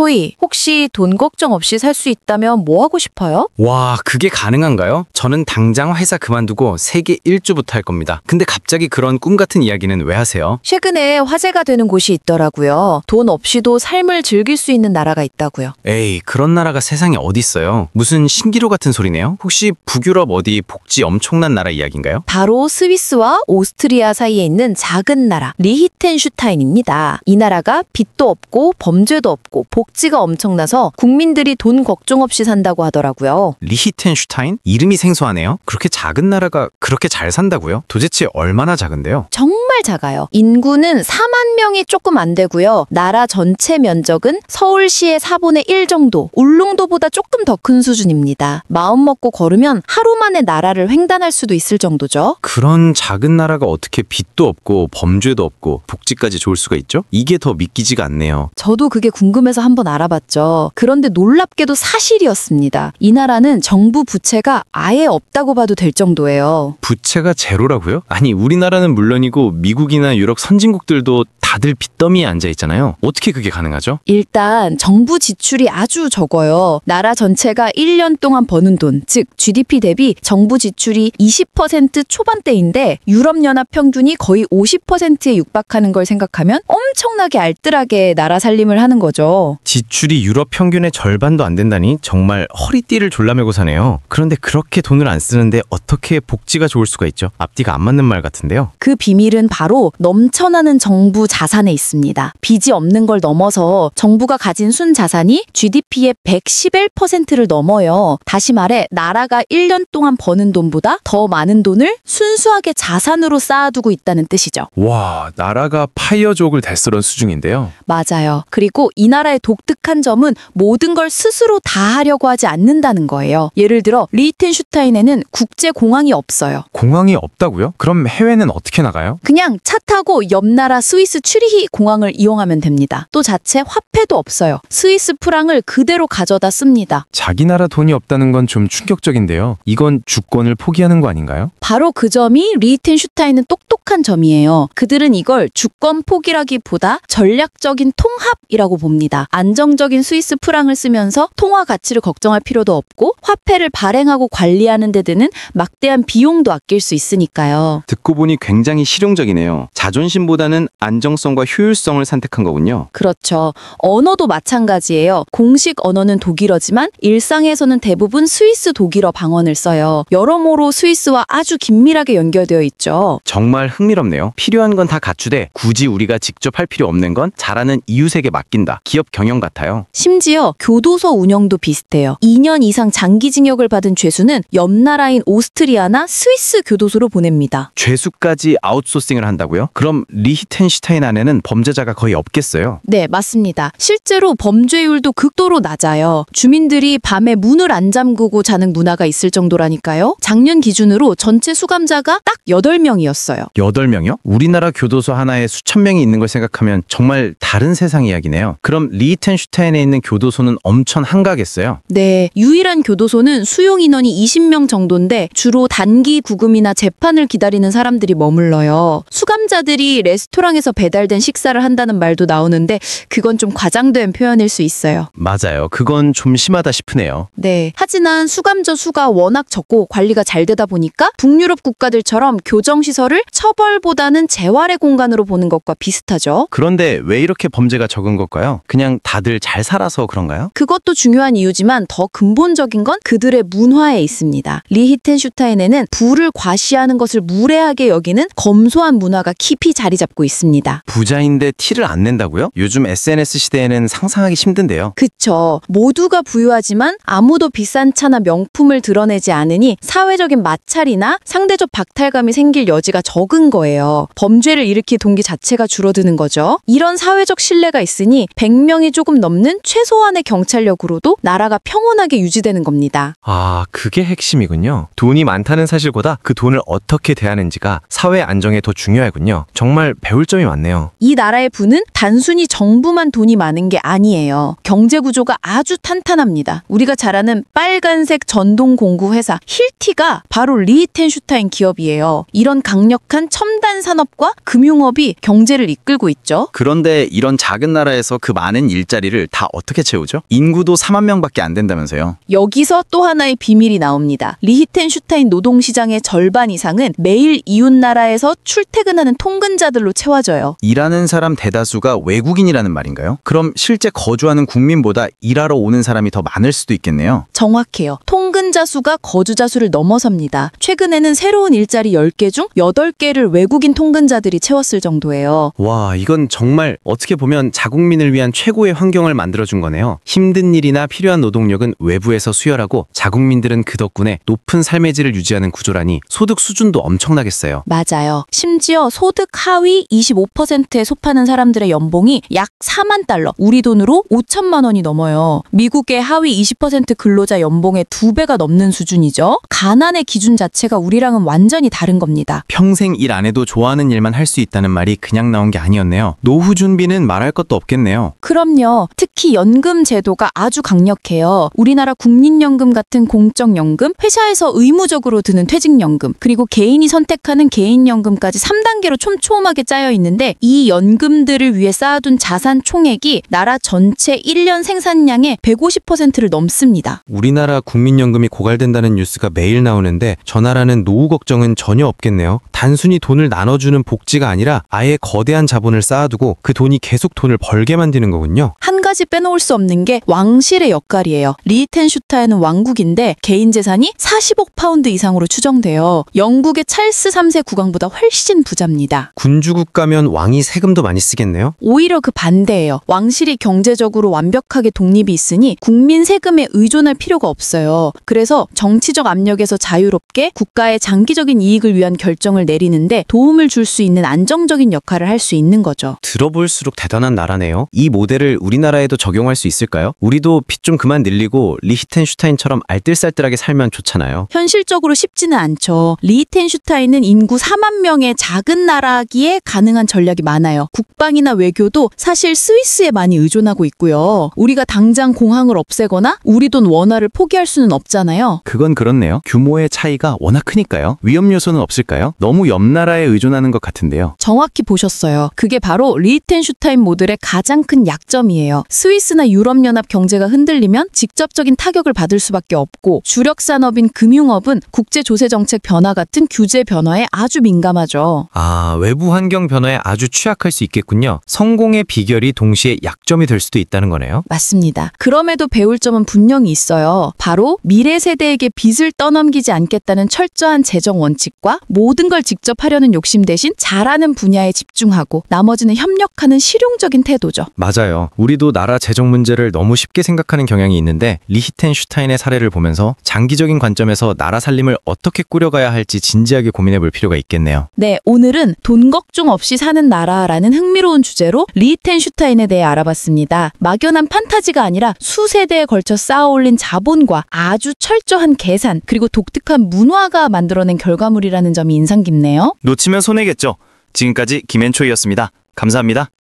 초이, 혹시 돈 걱정 없이 살 수 있다면 뭐 하고 싶어요? 와, 그게 가능한가요? 저는 당장 회사 그만두고 세계 일주부터 할 겁니다. 근데 갑자기 그런 꿈 같은 이야기는 왜 하세요? 최근에 화제가 되는 곳이 있더라고요. 돈 없이도 삶을 즐길 수 있는 나라가 있다고요. 에이, 그런 나라가 세상에 어디 있어요? 무슨 신기루 같은 소리네요? 혹시 북유럽 어디 복지 엄청난 나라 이야기인가요? 바로 스위스와 오스트리아 사이에 있는 작은 나라 리히텐슈타인입니다. 이 나라가 빚도 없고 범죄도 없고 복지가 엄청나서 국민들이 돈 걱정 없이 산다고 하더라고요. 리히텐슈타인? 이름이 생소하네요. 그렇게 작은 나라가 그렇게 잘 산다고요? 도대체 얼마나 작은데요? 정말 작아요. 인구는 4만 명이 조금 안 되고요. 나라 전체 면적은 서울시의 4분의 1 정도, 울릉도보다 조금 더 큰 수준입니다. 마음 먹고 걸으면 하루 만에 나라를 횡단할 수도 있을 정도죠. 그런 작은 나라가 어떻게 빚도 없고 범죄도 없고 복지까지 좋을 수가 있죠? 이게 더 믿기지가 않네요. 저도 그게 궁금해서 한번 알아봤죠. 그런데 놀랍게도 사실이었습니다. 이 나라는 정부 부채가 아예 없다고 봐도 될 정도예요. 부채가 제로라고요? 아니, 우리나라는 물론이고 미국이나 유럽 선진국들도 다들 빚더미에 앉아 있잖아요. 어떻게 그게 가능하죠? 일단 정부 지출이 아주 적어요. 나라 전체가 1년 동안 버는 돈, 즉 GDP 대비 정부 지출이 20% 초반대인데 유럽연합 평균이 거의 50%에 육박하는 걸 생각하면 엄청나게 알뜰하게 나라 살림을 하는 거죠. 지출이 유럽 평균의 절반도 안 된다니 정말 허리띠를 졸라매고 사네요. 그런데 그렇게 돈을 안 쓰는데 어떻게 복지가 좋을 수가 있죠? 앞뒤가 안 맞는 말 같은데요. 그 비밀은 바로 넘쳐나는 정부 자산에 있습니다. 빚이 없는 걸 넘어서 정부가 가진 순자산이 GDP의 111%를 넘어요. 다시 말해 나라가 1년 동안 버는 돈보다 더 많은 돈을 순수하게 자산으로 쌓아두고 있다는 뜻이죠. 와, 나라가 파이어족을 대쓰던 수준인데요. 맞아요. 그리고 이 나라의 독특한 점은 모든 걸 스스로 다 하려고 하지 않는다는 거예요. 예를 들어 리히텐슈타인에는 국제공항이 없어요. 공항이 없다고요? 그럼 해외는 어떻게 나가요? 그냥 차 타고 옆 나라 스위스 츠리히 공항을 이용하면 됩니다. 또 자체 화폐도 없어요. 스위스 프랑을 그대로 가져다 씁니다. 자기 나라 돈이 없다는 건 좀 충격적인데요. 이건 주권을 포기하는 거 아닌가요? 바로 그 점이 리히텐슈타인은 똑똑한 점이에요. 그들은 이걸 주권 포기라기보다 전략적인 통합이라고 봅니다. 안정적인 스위스 프랑을 쓰면서 통화 가치를 걱정할 필요도 없고 화폐를 발행하고 관리하는 데 드는 막대한 비용도 아낄 수 있으니까요. 듣고 보니 굉장히 실용적이네요. 자존심보다는 안정성과 효율성을 선택한 거군요. 그렇죠. 언어도 마찬가지예요. 공식 언어는 독일어지만 일상에서는 대부분 스위스 독일어 방언을 써요. 여러모로 스위스와 아주 긴밀하게 연결되어 있죠. 정말 흥미롭네요. 필요한 건 다 갖추되 굳이 우리가 직접 할 필요 없는 건 잘하는 이웃에게 맡긴다. 기업 경영 같아요. 심지어 교도소 운영도 비슷해요. 2년 이상 장기징역을 받은 죄수는 옆 나라인 오스트리아나 스위스 교도소로 보냅니다. 죄수까지 아웃소싱을 한다고요? 그럼 리히텐슈타인 안에는 범죄자가 거의 없겠어요? 네, 맞습니다. 실제로 범죄율도 극도로 낮아요. 주민들이 밤에 문을 안 잠그고 자는 문화가 있을 정도라니까요. 작년 기준으로 전체 수감자가 딱 8명이었어요. 8명이요? 우리나라 교도소 하나에 수천 명이 있는 걸 생각하면 정말 다른 세상 이야기네요. 그럼 리히텐슈타인에 있는 교도소는 엄청 한가하겠어요? 네, 유일한 교도소는 수용 인원이 20명 정도인데 주로 단기 구금이나 재판을 기다리는 사람들이 머물러요. 수감자들이 레스토랑에서 배달된 식사를 한다는 말도 나오는데 그건 좀 과장된 표현일 수 있어요. 맞아요. 그건 좀 심하다 싶으네요. 네, 하지만 수감자 수가 워낙 적고 관리가 잘 되다 보니까 북유럽 국가들처럼 교정시설을 처벌보다는 재활의 공간으로 보는 것과 비슷하죠. 그런데 왜 이렇게 범죄가 적은 걸까요? 그냥 다들 잘 살아서 그런가요? 그것도 중요한 이유지만 더 근본적인 건 그들의 문화에 있습니다. 리히텐슈타인에는 부를 과시하는 것을 무례하게 여기는 검소한 문화가 깊이 자리 잡고 있습니다. 부자인데 티를 안 낸다고요? 요즘 SNS 시대에는 상상하기 힘든데요. 그쵸. 모두가 부유하지만 아무도 비싼 차나 명품을 드러내지 않으니 사회적인 마찰이나 상대적 박탈감이 생길 여지가 적은 거예요. 범죄를 일으킬 동기 자체가 줄어드는 거죠. 이런 사회적 신뢰가 있으니 100명이 조금 넘는 최소한의 경찰력으로도 나라가 평온하게 유지되는 겁니다. 아, 그게 핵심이군요. 돈이 많다는 사실보다 그 돈을 어떻게 대하는지가 사회 안정에 더 중요하군요. 정말 배울 점이 많네요. 이 나라의 부는 단순히 정부만 돈이 많은 게 아니에요. 경제 구조가 아주 탄탄합니다. 우리가 잘 아는 빨간색 전동 공구 회사 힐티가 바로 리히텐슈타인 기업이에요. 이런 강력한 첨단 산업과 금융업이 경제를 이끌고 있죠. 그런데 이런 작은 나라에서 그 많은 일들이 일자리를 다 어떻게 채우죠? 인구도 4만 명밖에 안 된다면서요. 여기서 또 하나의 비밀이 나옵니다. 리히텐슈타인 노동시장의 절반 이상은 매일 이웃나라에서 출퇴근하는 통근자들로 채워져요. 일하는 사람 대다수가 외국인이라는 말인가요? 그럼 실제 거주하는 국민보다 일하러 오는 사람이 더 많을 수도 있겠네요. 정확해요. 통근자 수가 거주자 수를 넘어섭니다. 최근에는 새로운 일자리 10개 중 8개를 외국인 통근자들이 채웠을 정도예요. 와, 이건 정말 어떻게 보면 자국민을 위한 최고의 환경을 만들어준 거네요. 힘든 일이나 필요한 노동력은 외부에서 수혈하고 자국민들은 그 덕분에 높은 삶의 질을 유지하는 구조라니 소득 수준도 엄청나겠어요. 맞아요. 심지어 소득 하위 25%에 속하는 사람들의 연봉이 약 4만 달러, 우리 돈으로 5천만 원이 넘어요. 미국의 하위 20% 근로자 연봉의 2배가 넘는 수준이죠. 가난의 기준 자체가 우리랑은 완전히 다른 겁니다. 평생 일 안 해도 좋아하는 일만 할 수 있다는 말이 그냥 나온 게 아니었네요. 노후 준비는 말할 것도 없겠네요. 그럼요. 특히 연금 제도가 아주 강력해요. 우리나라 국민연금 같은 공적연금, 회사에서 의무적으로 드는 퇴직연금, 그리고 개인이 선택하는 개인연금까지 3단계로 촘촘하게 짜여 있는데 이 연금들을 위해 쌓아둔 자산 총액이 나라 전체 1년 생산량의 150%를 넘습니다. 우리나라 국민연금이 고갈된다는 뉴스가 매일 나오는데 저 나라는 노후 걱정은 전혀 없겠네요. 단순히 돈을 나눠주는 복지가 아니라 아예 거대한 자본을 쌓아두고 그 돈이 계속 돈을 벌게 만드는 거군요. 한 가지 빼놓을 수 없는 게 왕실의 역할이에요. 리히텐슈타인은 왕국인데 개인 재산이 40억 파운드 이상으로 추정돼요. 영국의 찰스 3세 국왕보다 훨씬 부자입니다. 군주국 가면 왕이 세금도 많이 쓰겠네요. 오히려 그 반대예요. 왕실이 경제적으로 완벽하게 독립이 있으니 국민 세금에 의존할 필요가 없어요. 그래서 정치적 압력에서 자유롭게 국가의 장기적인 이익을 위한 결정을 내리는데 도움을 줄 수 있는 안정적인 역할을 할 수 있는 거죠. 들어볼수록 대단한 나라네요. 이 모델을 우리나라에도 적용할 수 있을까요? 우리도 빚 좀 그만 늘리고 리히텐슈타인처럼 알뜰살뜰하게 살면 좋잖아요. 현실적으로 쉽지는 않죠. 리히텐슈타인은 인구 4만 명의 작은 나라기에 가능한 전략이 많아요. 국방이나 외교도 사실 스위스에 많이 의존하고 있고요. 우리가 당장 공항을 없애거나 우리 돈 원화를 포기할 수는 없잖아요. 그건 그렇네요. 규모의 차이가 워낙 크니까요. 위험 요소는 없을까요? 너무 옆 나라에 의존하는 것 같은데요. 정확히 보셨어요. 그게 바로 리히텐슈타인 모델의 가장 큰 약점이에요. 스위스나 유럽연합 경제가 흔들리면 직접적인 타격을 받을 수밖에 없고 주력 산업인 금융업은 국제 조세 정책 변화 같은 규제 변화에 아주 민감하죠. 아, 외부 환경 변화에 아주 취약할 수 있겠군요. 성공의 비결이 동시에 약점이 될 수도 있다는 거네요. 맞습니다. 그럼에도 배울 점은 분명히 있어요. 바로 미래 세대에게 빚을 떠넘기지 않겠다는 철저한 재정 원칙과 모든 걸 직접 하려는 욕심 대신 잘하는 분야에 집중하고 나머지는 협력하는 실용적인 태도죠. 맞아요. 우리도 나라 재정 문제를 너무 쉽게 생각하는 경향이 있는데 리히텐슈타인의 사례를 보면서 장기적인 관점에서 나라 살림을 어떻게 꾸려가야 할지 진지하게 고민해 볼 필요가 있겠네요. 네, 오늘은 돈 걱정 없이 사는 나라라는 흥미로운 주제로 리히텐슈타인에 대해 알아봤습니다. 막연한 판타지가 아니라 수세대에 걸쳐 쌓아올린 자본과 아주 철저한 계산 그리고 독특한 문화가 만들어낸 결과물이라는 점이 인상 깊네요. 놓치면 손해겠죠. 지금까지 김앤초이였습니다. 감사합니다.